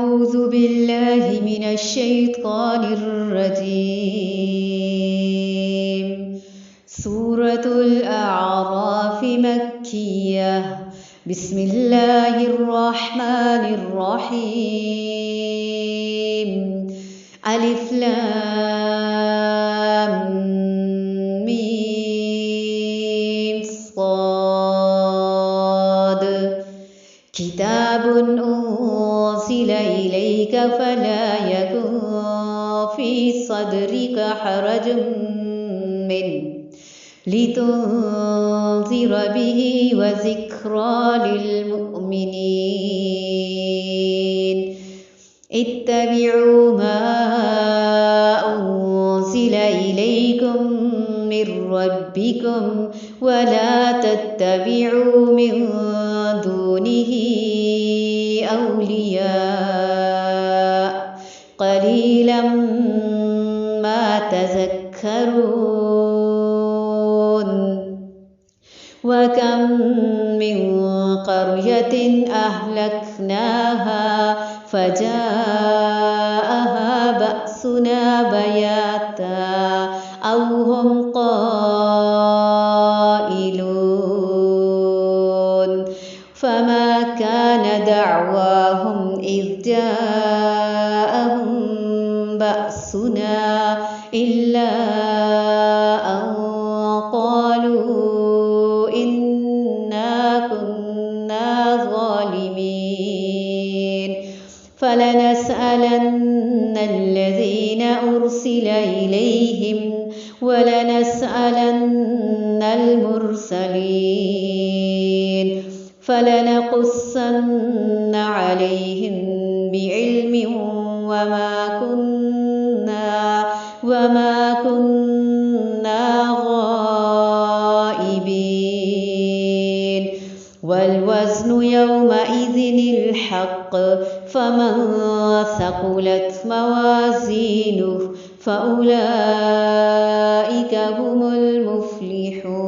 أعوذ بالله من الشيطان الرجيم. سورة الأعراف مكية. بسم الله الرحمن الرحيم. ألف لام ميم صاد. كتاب أنزل إليك فلا يكن في صدرك حرج منه لتنذر به وذكرى للمؤمنين. اتبعوا ما أنزل إليكم من ربكم ولا تتبعوا من دونه أولياء قليلا ما تذكرون. وكم من قرية أهلكناها فجاءها بأسنا بياتا أو هم قائلون. فما كان دعواهم إذ جاءهم بأسنا إلا أن قالوا إنا كنا ظالمين. فلنسألن الذين أرسل إليهم ولنسألن المرسلين. فلنقصن عليهم بعلم وما كنا غائبين. والوزن يومئذ الحق. فمن ثقلت موازينه فأولئك هم المفلحون.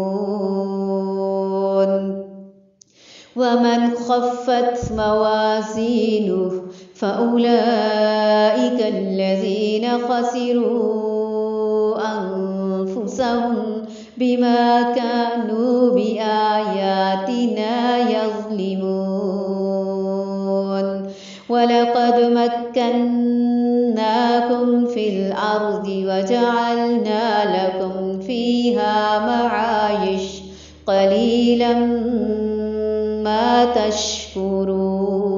ومن خفت موازينه فأولئك الذين خسروا أنفسهم بما كانوا بآياتنا يظلمون. ولقد مكناكم في الأرض وجعلنا لكم فيها معايش قليلا ما تشكرون.